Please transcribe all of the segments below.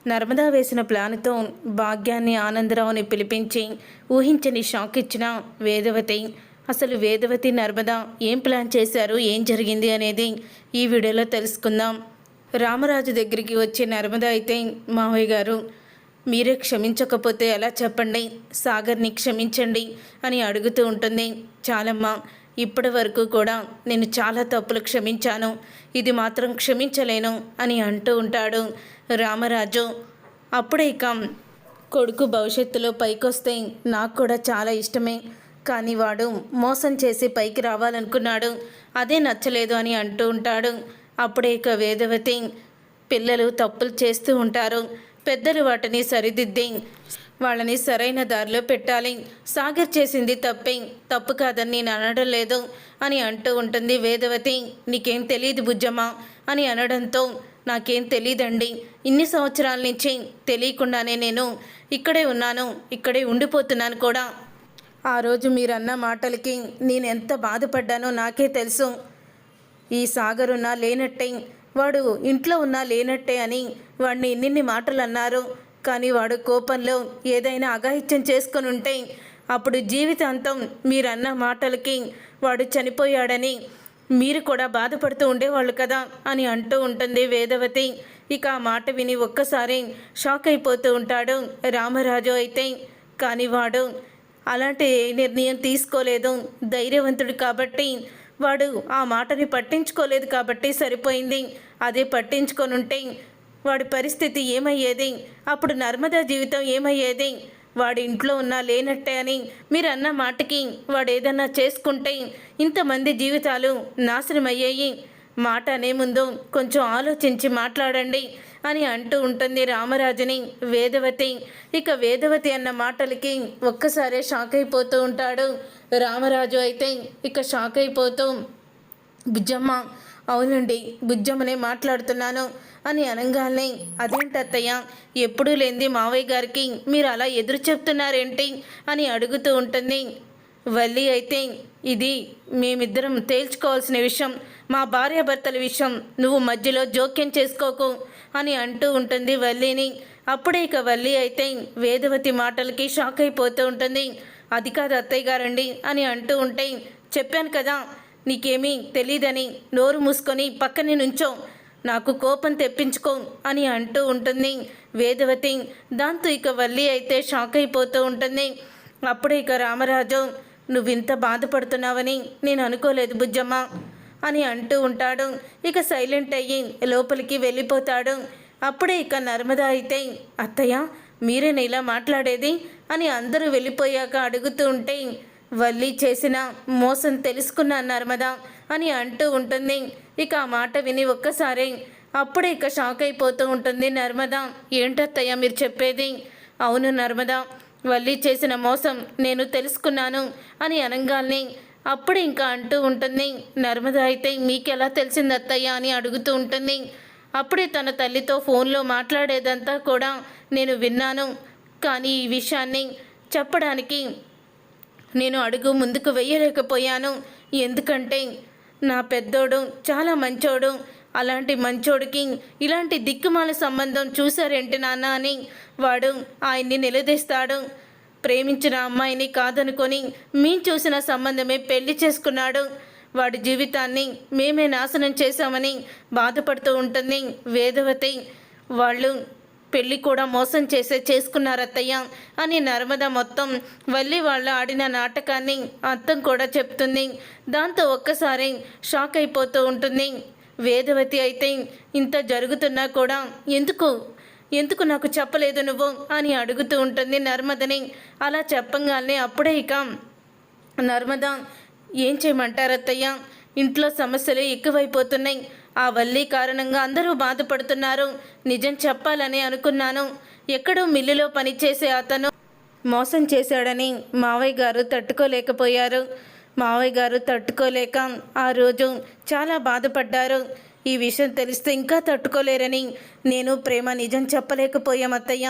నర్మదా వేసిన ప్లాన్తో భాగ్యాన్ని ఆనందరావుని పిలిపించి ఊహించని షాక్ ఇచ్చిన వేదవతి. అసలు వేదవతి నర్మదా ఏం ప్లాన్ చేశారు, ఏం జరిగింది అనేది ఈ వీడియోలో తెలుసుకుందాం. రామరాజు దగ్గరికి వచ్చే నర్మదా అయితే, మావయ్య గారు మీరే క్షమించకపోతే ఎలా చెప్పండి, సాగర్ని క్షమించండి అని అడుగుతూ ఉంటుంది. చాలమ్మా, ఇప్పటి వరకు కూడా నేను చాలా తప్పులు క్షమించాను, ఇది మాత్రం క్షమించలేను అని అంటూ ఉంటాడు రామరాజు. అప్పుడే ఇక కొడుకు భవిష్యత్తులో పైకొస్తే నాకు కూడా చాలా ఇష్టమే, కానీ వాడు మోసం చేసి పైకి రావాలనుకున్నాడు, అదే నచ్చలేదు అని అంటూ ఉంటాడు. అప్పుడే ఇక వేదవతి, పిల్లలు తప్పులు చేస్తూ ఉంటారు, పెద్దలు వాటిని సరిదిద్ది వాళ్ళని సరైన దారిలో పెట్టాలి, సాగర్ చేసింది తప్పు కాదని నేను అనడం లేదు అని అంటూ ఉంటుంది వేదవతి. నీకేం తెలియదు బుజ్జమ్మ అని అనడంతో, నాకేం తెలియదండి, ఇన్ని సంవత్సరాల నుంచి తెలియకుండానే నేను ఇక్కడే ఉన్నాను, ఇక్కడే ఉండిపోతున్నాను కూడా. ఆ రోజు మీరన్న మాటలకి నేను ఎంత బాధపడ్డానో నాకే తెలుసు. ఈ సాగర్ ఉన్నా లేనట్టే, వాడు ఇంట్లో ఉన్నా లేనట్టే అని వాడిని ఇన్నిన్ని మాటలు అన్నారు, కానీ వాడు కోపంలో ఏదైనా అఘాయిత్యం చేసుకొని ఉంటే అప్పుడు జీవితాంతం మీరన్న మాటలకి వాడు చనిపోయాడని మీరు కూడా బాధపడుతూ ఉండేవాళ్ళు కదా అని అంటూ ఉంటుంది వేదవతి. ఇక ఆ మాట విని ఒక్కసారి షాక్ అయిపోతూ ఉంటాడు రామరాజు అయితే. కానీ వాడు అలాంటి నిర్ణయం తీసుకోలేదు, ధైర్యవంతుడు కాబట్టి వాడు ఆ మాటని పట్టించుకోలేదు కాబట్టి సరిపోయింది. అదే పట్టించుకొని ఉంటే వాడి పరిస్థితి ఏమయ్యేది, అప్పుడు నర్మదా జీవితం ఏమయ్యేది, వాడి ఇంట్లో ఉన్నా లేనట్టే అని మీరు అన్న మాటకి వాడు ఏదన్నా చేసుకుంటే ఇంతమంది జీవితాలు నాశనం అయ్యాయి, మాట అనే ముందు కొంచెం ఆలోచించి మాట్లాడండి అని అంటూ ఉంటుంది రామరాజుని వేదవతి. ఇక వేదవతి అన్న మాటలకి ఒక్కసారే షాక్ అయిపోతూ ఉంటాడు రామరాజు అయితే. ఇక షాక్ అయిపోతూ, బుజ్జమ్మ, అవునండి బుజ్జమ్మనే మాట్లాడుతున్నాను అని అనగానే, అదేంటి అత్తయ్య, ఎప్పుడూ లేనిది మావయ్య గారికి మీరు అలా ఎదురు చెప్తున్నారేంటి అని అడుగుతూ ఉంటుంది వల్లి అయితే. ఇది మేమిద్దరం తేల్చుకోవాల్సిన విషయం, మా భార్యాభర్తల విషయం, నువ్వు మధ్యలో జోక్యం చేసుకోకు అని అంటూ ఉంటుంది వల్లిని. అప్పుడే ఇక వల్లి అయితే వేదవతి మాటలకి షాక్ అయిపోతూ ఉంటుంది. అది కాదు అత్తయ్య గారండి అని అంటూ ఉంటే, చెప్పాను కదా నీకేమీ తెలీదని, నోరు మూసుకొని పక్కనే నుంచో, నాకు కోపం తెప్పించుకో అని అంటూ ఉంటుంది వేదవతి. దాంతో ఇక వల్లి అయితే షాక్ అయిపోతూ ఉంటుంది. అప్పుడే ఇక రామరాజు, నువ్వింత బాధపడుతున్నావని నేను అనుకోలేదు బుజ్జమ్మ అని అంటూ ఉంటాడు. ఇక సైలెంట్ అయ్యి లోపలికి వెళ్ళిపోతాడు. అప్పుడే ఇక నర్మదా అయితే, అత్తయ్య మీరేనా ఇలా మాట్లాడేది అని అందరూ వెళ్ళిపోయాక అడుగుతూ ఉంటే, వల్లి చేసిన మోసం తెలుసుకున్నా నర్మదా అని అంటూ ఉంటుంది. ఇక ఆ మాట విని ఒక్కసారి అప్పుడే ఇక షాక్ అయిపోతూ ఉంటుంది నర్మదా. ఏంటత్తయ్య మీరు చెప్పేది? అవును నర్మదా, వల్లి చేసిన మోసం నేను తెలుసుకున్నాను అని అనగానే అప్పుడు ఇంకా అంటూ ఉంటుంది నర్మదా అయితే, మీకెలా తెలిసింది అత్తయ్య అని అడుగుతూ ఉంటుంది. అప్పుడే తన తల్లితో ఫోన్లో మాట్లాడేదంతా కూడా నేను విన్నాను, కానీ ఈ విషయాన్ని చెప్పడానికి నేను అడుగు ముందుకు వెయ్యలేకపోయాను, ఎందుకంటే నా పెద్దోడు చాలా మంచోడు, అలాంటి మంచోడికి ఇలాంటి దిక్కుమాల సంబంధం చూశారేంటి నాన్న అని వాడు ఆయన్ని నిలదీస్తాడు. ప్రేమించిన అమ్మాయిని కాదనుకొని మేము చూసిన సంబంధమే పెళ్లి చేసుకున్నాడు, వాడి జీవితాన్ని మేమే నాశనం చేశామని బాధపడుతూ ఉంటుంది వేదవతి. వాళ్ళు పెళ్ళి కూడా మోసం చేసుకున్నారత్తయ్య అని నర్మద మొత్తం వల్లి వాళ్ళు ఆడిన నాటకాన్ని అర్థం కూడా చెప్తుంది. దాంతో ఒక్కసారి షాక్ అయిపోతూ ఉంటుంది వేదవతి అయితే. ఇంత జరుగుతున్నా కూడా ఎందుకు నాకు చెప్పలేదు నువ్వు అని అడుగుతూ ఉంటుంది నర్మదని. అలా చెప్పంగానే అప్పుడే ఇక నర్మద, ఏం చేయమంటారత్తయ్య, ఇంట్లో సమస్యలు ఎక్కువైపోతున్నాయి, ఆ వల్లి కారణంగా అందరూ బాధపడుతున్నారు, నిజం చెప్పాలని అనుకున్నాను, ఎక్కడో మిల్లులో పనిచేసే అతను మోసం చేశాడని మావయ్య గారు తట్టుకోలేకపోయారు, మావయ్య గారు తట్టుకోలేక ఆ రోజు చాలా బాధపడ్డారు, ఈ విషయం తెలిస్తే ఇంకా తట్టుకోలేరని నేను ప్రేమ నిజం చెప్పలేకపోయాం అత్తయ్య,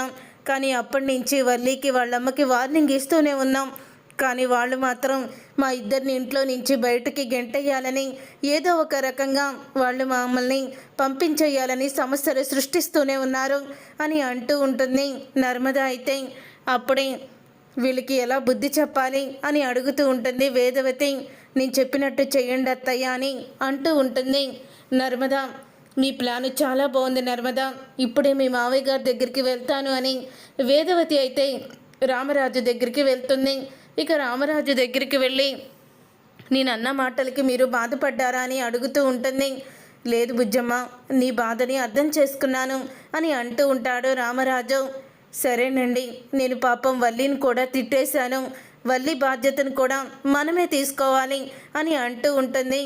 కానీ అప్పటి నుంచి వల్లికి వాళ్ళమ్మకి వార్నింగ్ ఇస్తూనే ఉన్నాం, కానీ వాళ్ళు మాత్రం మా ఇద్దరిని ఇంట్లో నుంచి బయటికి గెంటేయాలని ఏదో ఒక రకంగా వాళ్ళు మమ్మల్ని పంపించేయాలని సమస్యలు సృష్టిస్తూనే ఉన్నారు అని అంటూ ఉంటుంది నర్మద. అయితే అప్పుడే వీళ్ళకి ఎలా బుద్ధి చెప్పాలి అని అడుగుతూ ఉంటుంది వేదవతి. నేను చెప్పినట్టు చెయ్యండి అత్తయ్య అని అంటూ ఉంటుంది నర్మద. మీ ప్లాను చాలా బాగుంది నర్మద, ఇప్పుడే మీ మావయ్య గారి దగ్గరికి వెళ్తాను అని వేదవతి అయితే రామరాజు దగ్గరికి వెళ్తుంది. ఇక రామరాజు దగ్గరికి వెళ్ళి నేను అన్న మాటలకి మీరు బాధపడ్డారా అని అడుగుతూ ఉంటుంది. లేదు బుజ్జమ్మ, నీ బాధని అర్థం చేసుకున్నాను అని అంటూ ఉంటాడు రామరాజు. సరేనండి, నేను పాపం వల్లిని కూడా తిట్టేశాను, వల్లి బాధ్యతను కూడా మనమే తీసుకోవాలి అని అంటూ ఉంటుంది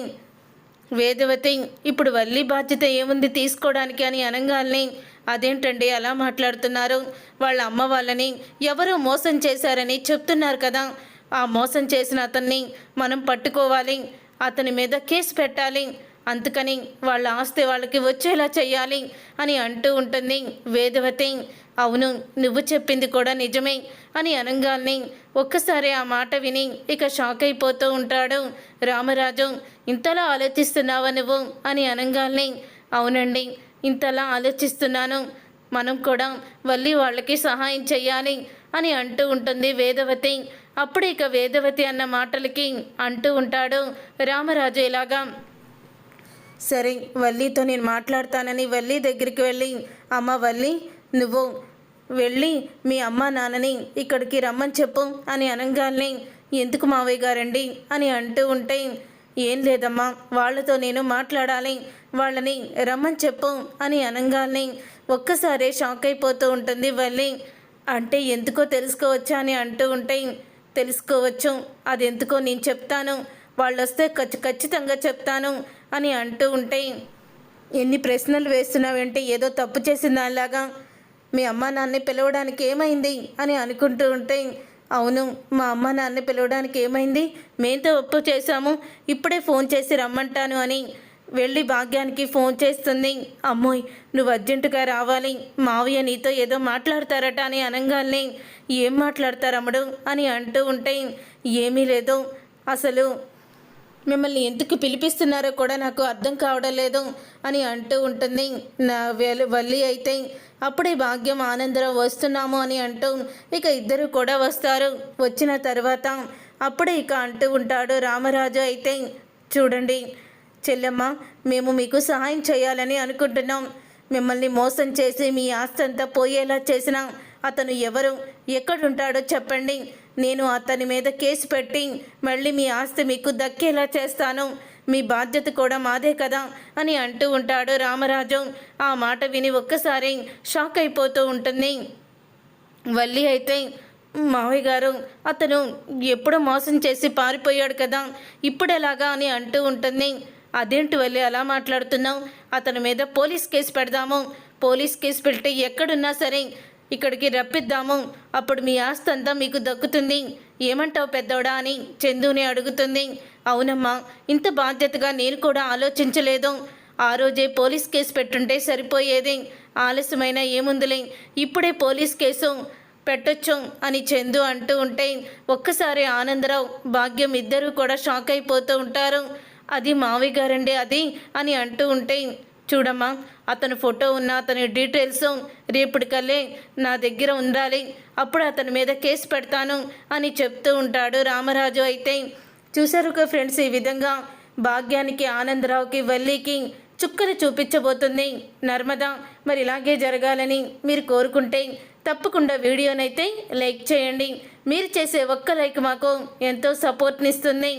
వేదవతి. ఇప్పుడు వల్లి బాధ్యత ఏముంది తీసుకోవడానికి అని అనగానే అదేంటండి అలా మాట్లాడుతున్నారు, వాళ్ళ అమ్మ వాళ్ళని ఎవరో మోసం చేశారని చెప్తున్నారు కదా, ఆ మోసం చేసిన అతన్ని మనం పట్టుకోవాలి, అతని మీద కేసు పెట్టాలి, అందుకని వాళ్ళ ఆస్తి వాళ్ళకి వచ్చేలా చెయ్యాలి అని అంటూ ఉంటుంది వేదవతి. అవును, నువ్వు చెప్పింది కూడా నిజమే అని అనగానే ఒక్కసారి ఆ మాట విని ఇక షాక్ అయిపోతూ ఉంటాడు రామరాజు. ఇంతలా ఆలోచిస్తున్నావా నువ్వు అని అనగానే అవునండి, ఇంతలా ఆలోచిస్తున్నాను, మనం కూడా వల్లి వాళ్ళకి సహాయం చెయ్యాలి అని అంటూ ఉంటుంది వేదవతి. అప్పుడు ఇక వేదవతి అన్న మాటలకి అంటూ ఉంటాడు రామరాజు ఇలాగా. సరే, వల్లితో నేను మాట్లాడతానని వల్లి దగ్గరికి వెళ్ళి అమ్మ వల్లి, నువ్వు వెళ్ళి మీ అమ్మ నాన్నని ఇక్కడికి రమ్మని చెప్పు అని అనగానే ఎందుకు మావయ్య గారండి అని అంటూ ఉంటే ఏం లేదమ్మా, వాళ్ళతో నేను మాట్లాడాలి, వాళ్ళని రమ్మని చెప్పు అని అనగానే ఒక్కసారే షాక్ అయిపోతూ ఉంటుంది వల్లి. అంటే ఎందుకో తెలుసుకోవచ్చా అని అంటూ ఉంటే తెలుసుకోవచ్చు, అది ఎందుకో నేను చెప్తాను, వాళ్ళు వస్తే ఖచ్చితంగా చెప్తాను అని అంటూ ఉంటే ఎన్ని ప్రశ్నలు వేస్తున్నావంటే ఏదో తప్పు చేసిన దానిలాగా, మీ అమ్మ నాన్నని పిలవడానికి ఏమైంది అని అనుకుంటూ ఉంటే అవును, మా అమ్మ నాన్నని పిలవడానికి ఏమైంది, మేము తప్పు చేశాము, ఇప్పుడే ఫోన్ చేసి రమ్మంటాను అని వెళ్ళి భాగ్యానికి ఫోన్ చేస్తుంది. అమ్మోయ్, నువ్వు అర్జెంటుగా రావాలి, మావయ్య నీతో ఏదో మాట్లాడతారట అని అనగానే ఏం మాట్లాడతారమ్ముడు అని అంటూ ఉంటే ఏమీ లేదు, అసలు మిమ్మల్ని ఎందుకు పిలిపిస్తున్నారో కూడా నాకు అర్థం కావడం లేదు అని అంటూ ఉంటుంది నా వల్లి. అయితే అప్పుడే భాగ్యం ఆనందరావు వస్తున్నాము అని అంటూ ఇక ఇద్దరు కూడా వస్తారు. వచ్చిన తర్వాత అప్పుడే ఇక అంటూ ఉంటాడు రామరాజు. అయితే చూడండి చెల్లెమ్మ, మేము మీకు సహాయం చేయాలని అనుకుంటున్నాం, మిమ్మల్ని మోసం చేసి మీ ఆస్తి అంతా పోయేలా చేసిన అతను ఎవరు, ఎక్కడుంటాడో చెప్పండి, నేను అతని మీద కేసు పెట్టి మళ్ళీ మీ ఆస్తి మీకు దక్కేలా చేస్తాను, మీ బాధ్యత కూడా మాదే కదా అని అంటూ ఉంటాడు రామరాజు. ఆ మాట విని ఒక్కసారి షాక్ అయిపోతూ ఉంటుంది వల్లి. అయితే మావయ్య గారు, అతను ఎప్పుడో మోసం చేసి పారిపోయాడు కదా, ఇప్పుడు ఎలాగా అని అంటూ ఉంటుంది. అదేంటి వల్లి అలా మాట్లాడుతున్నావు, అతని మీద పోలీస్ కేసు పెడదాము, పోలీస్ కేసు పెడితే ఎక్కడున్నా సరే ఇక్కడికి రప్పిద్దాము, అప్పుడు మీ ఆస్తి అంతా మీకు దక్కుతుంది, ఏమంటావు పెద్దోడా అని చందుని అడుగుతుంది. అవునమ్మా, ఇంత బాధ్యతగా నేను కూడా ఆలోచించలేదు, ఆ రోజే పోలీస్ కేసు పెట్టుంటే సరిపోయేది, ఆలస్యమైనా ఏముందిలే, ఇప్పుడే పోలీస్ కేసు పెట్టొచ్చు అని చందు అంటూ ఉంటే ఒక్కసారి ఆనందరావు భాగ్యం ఇద్దరూ కూడా షాక్ అయిపోతూ ఉంటారు. అది మావయ్య గారండి అది అని అంటూ ఉంటే చూడమ్మా, అతని ఫోటో ఉన్న అతని డీటెయిల్స్ రేపటికల్లే నా దగ్గర ఉండాలి, అప్పుడు అతని మీద కేసు పెడతాను అని చెప్తూ ఉంటాడు రామరాజు. అయితే చూశారు కదా ఫ్రెండ్స్, ఈ విధంగా భాగ్యానికి ఆనందరావుకి వల్లికి చుక్కలు చూపించబోతుంది నర్మద. మరి ఇలాగే జరగాలని మీరు కోరుకుంటే తప్పకుండా వీడియోనైతే లైక్ చేయండి, మీరు చేసే ఒక్క లైక్ మాకు ఎంతో సపోర్ట్నిస్తుంది.